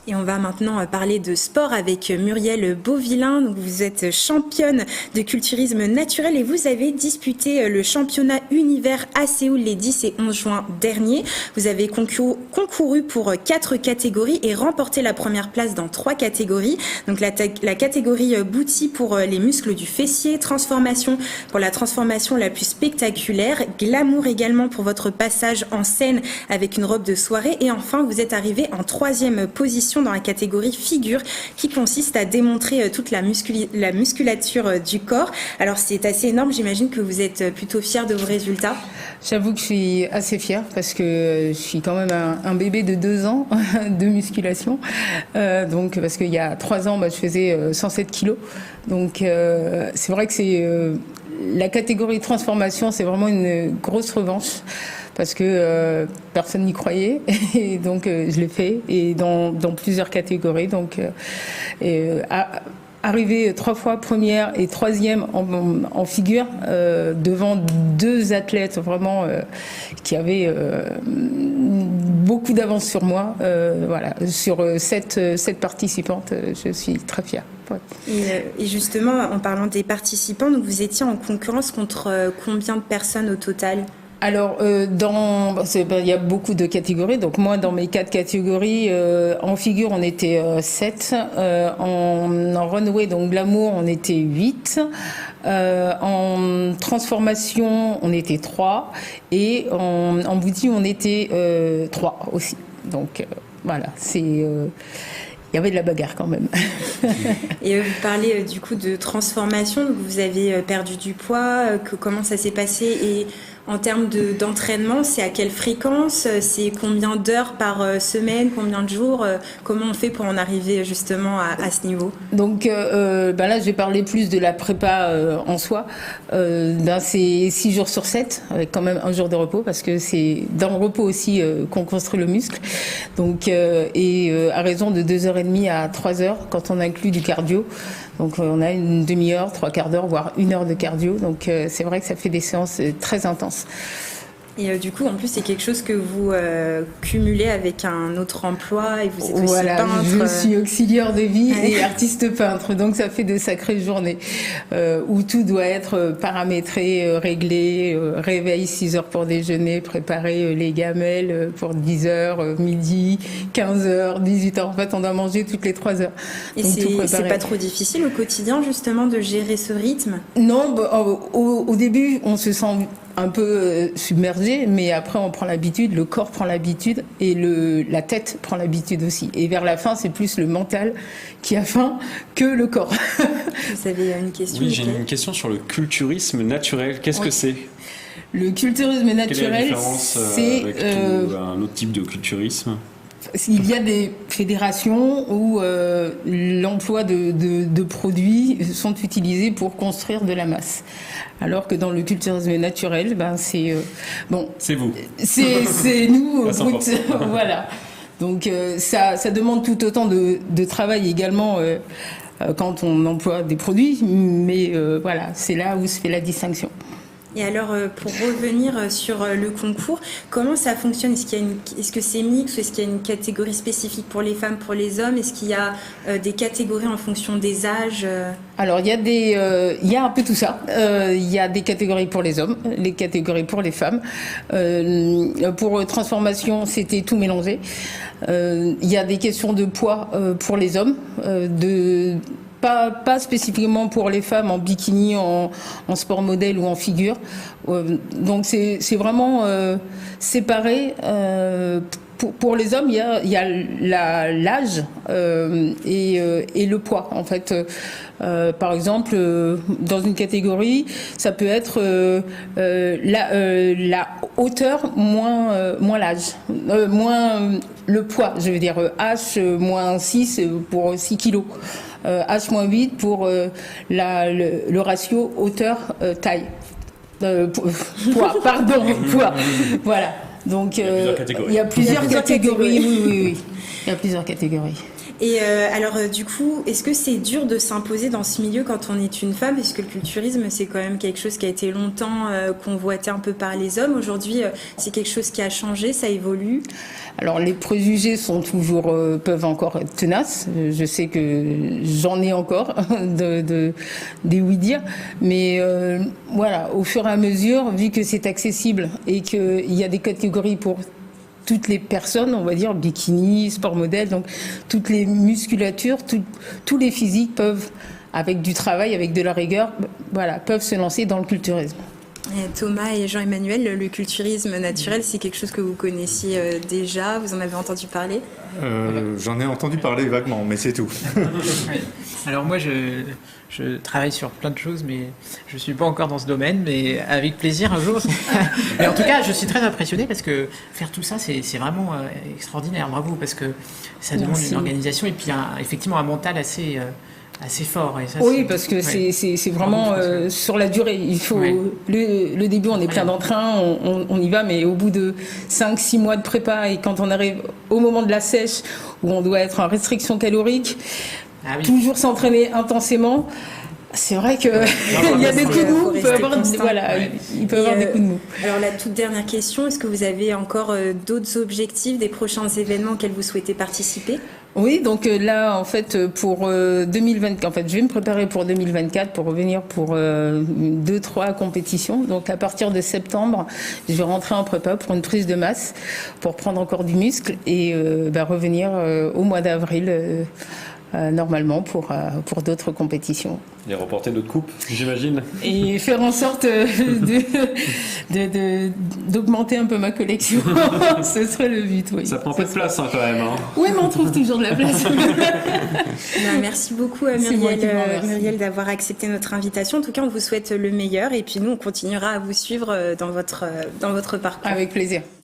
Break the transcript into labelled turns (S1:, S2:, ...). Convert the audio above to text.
S1: Et on va maintenant parler de sport avec Muriel Beauvillain. Donc vous êtes championne de culturisme naturel et vous avez disputé le championnat univers à Séoul les 10 et 11 juin dernier. Vous avez concouru pour 4 catégories et remporté la première place dans 3 catégories. Donc la catégorie booty pour les muscles du fessier, transformation pour la transformation la plus spectaculaire, glamour également pour votre passage en scène avec une robe de soirée et enfin vous êtes arrivé en 3e position dans la catégorie figure qui consiste à démontrer toute la musculature du corps. Alors c'est assez énorme, j'imagine que vous êtes plutôt fière de vos résultats.
S2: J'avoue que je suis assez fière parce que je suis quand même un bébé de 2 ans de musculation. Donc parce qu'il y a 3 ans, je faisais 107 kilos. Donc c'est vrai que c'est la catégorie transformation, c'est vraiment une grosse revanche. Parce que personne n'y croyait et donc je l'ai fait et dans plusieurs catégories. Donc arriver 3 fois première et 3e en figure devant 2 athlètes vraiment qui avaient beaucoup d'avance sur moi. Voilà, sur 7 participantes, je suis très fière. Ouais.
S1: Et justement, en parlant des participants, donc vous étiez en concurrence contre combien de personnes au total ?
S2: Alors, il y a beaucoup de catégories. Donc moi, dans mes 4 catégories, en figure, on était 7. En runway, donc glamour, on était 8. En transformation, on était 3. Et en booty, on était 3 aussi. Donc voilà, il y avait de la bagarre quand même.
S1: Et vous parlez du coup de transformation. Donc vous avez perdu du poids. Comment ça s'est passé et en termes d'entraînement, c'est à quelle fréquence? C'est combien d'heures par semaine? Combien de jours? Comment on fait pour en arriver justement à ce niveau?
S2: Donc là, je vais parler plus de la prépa en soi. C'est 6 jours sur 7, avec quand même un jour de repos, parce que c'est dans le repos aussi qu'on construit le muscle. Donc, à raison de 2h30 à 3h, quand on inclut du cardio. Donc on a une demi-heure, 3/4 d'heure, voire 1 heure de cardio. Donc c'est vrai que ça fait des séances très intenses.
S1: Et du coup, en plus, c'est quelque chose que vous cumulez avec un autre emploi et vous êtes aussi peintre.
S2: Je suis auxiliaire de vie et artiste peintre, donc ça fait de sacrées journées où tout doit être paramétré, réglé, réveil 6 heures pour déjeuner, préparer les gamelles pour 10 heures, midi, 15 heures, 18 heures. En fait, on doit manger toutes les 3 heures.
S1: Et c'est pas trop difficile au quotidien, justement, de gérer ce rythme?
S2: Non, au début, on se sent un peu submergé, mais après on prend l'habitude, le corps prend l'habitude et la tête prend l'habitude aussi. Et vers la fin, c'est plus le mental qui a faim que le corps.
S1: Vous avez une question?
S3: Oui, j'ai une question sur le culturisme naturel. Qu'est-ce que c'est?
S2: Le culturisme naturel,
S3: quelle est la différence avec un autre type de culturisme?
S2: Il y a des fédérations où l'emploi de produits sont utilisés pour construire de la masse. Alors que dans le culturisme naturel, c'est
S3: c'est vous.
S2: C'est nous, brut. Voilà. Donc ça demande tout autant de travail également quand on emploie des produits, mais voilà, c'est là où se fait la distinction.
S1: Et alors, pour revenir sur le concours, comment ça fonctionne? Est-ce que c'est mixte ou est-ce qu'il y a une catégorie spécifique pour les femmes, pour les hommes? Est-ce qu'il y a des catégories en fonction des âges?
S2: Alors, il y a un peu tout ça. Il y a des catégories pour les hommes, les catégories pour les femmes. Pour transformation, c'était tout mélangé. Il y a des questions de poids pour les hommes, pas spécifiquement pour les femmes en bikini, en sport modèle ou en figure. Donc c'est vraiment séparé. Pour les hommes, il y a l'âge et le poids. En fait, par exemple, dans une catégorie, ça peut être la hauteur moins l'âge, moins le poids. Je veux dire H-6 pour 6 kilos. H-8 pour le ratio hauteur-taille. Poids, poids. Voilà. Donc, il y a plusieurs catégories. Oui. Il y a plusieurs catégories.
S1: Et alors du coup, est-ce que c'est dur de s'imposer dans ce milieu quand on est une femme, puisque le culturisme c'est quand même quelque chose qui a été longtemps convoité un peu par les hommes. Aujourd'hui, c'est quelque chose qui a changé, ça évolue.
S2: Alors les préjugés sont toujours peuvent encore être tenaces. Je sais que j'en ai encore des oui-dire, mais voilà, au fur et à mesure, vu que c'est accessible et qu'il y a des catégories pour toutes les personnes, on va dire, bikini, sport modèle, donc toutes les musculatures, tous les physiques peuvent, avec du travail, avec de la rigueur, voilà, peuvent se lancer dans le culturisme.
S1: Et Thomas et Jean-Emmanuel, le culturisme naturel, c'est quelque chose que vous connaissiez déjà, vous en avez entendu parler?
S4: J'en ai entendu parler vaguement, mais c'est tout.
S5: Alors moi, je travaille sur plein de choses, mais je suis pas encore dans ce domaine, mais avec plaisir un jour. Mais en tout cas, je suis très impressionné parce que faire tout ça, c'est vraiment extraordinaire. Bravo, parce que ça demande une organisation et puis effectivement un mental assez fort. Et ça,
S2: oui, parce que c'est vraiment sur la durée. Il faut le début, on est plein d'entrain, on y va, mais au bout de 5-6 mois de prépa et quand on arrive au moment de la sèche où on doit être en restriction calorique, toujours s'entraîner intensément. C'est vrai qu'il y a des coups de mou, il peut y avoir des coups de mou.
S1: Alors la toute dernière question, est-ce que vous avez encore d'autres objectifs, des prochains événements auxquels vous souhaitez participer?
S2: Oui, donc là, en fait, pour 2024, en fait, je vais me préparer pour 2024 pour revenir pour 2-3 compétitions. Donc à partir de septembre, je vais rentrer en prépa pour une prise de masse, pour prendre encore du muscle et revenir au mois d'avril. Normalement pour d'autres compétitions.
S3: Et remporter d'autres coupes, j'imagine.
S2: Et faire en sorte d'augmenter un peu ma collection. Ce serait le but, oui.
S3: Ça prend pas de place quand même. Hein.
S2: Oui, mais on trouve toujours de la place.
S1: Merci beaucoup Muriel d'avoir accepté notre invitation. En tout cas, on vous souhaite le meilleur et puis nous, on continuera à vous suivre dans votre parcours.
S2: Avec plaisir.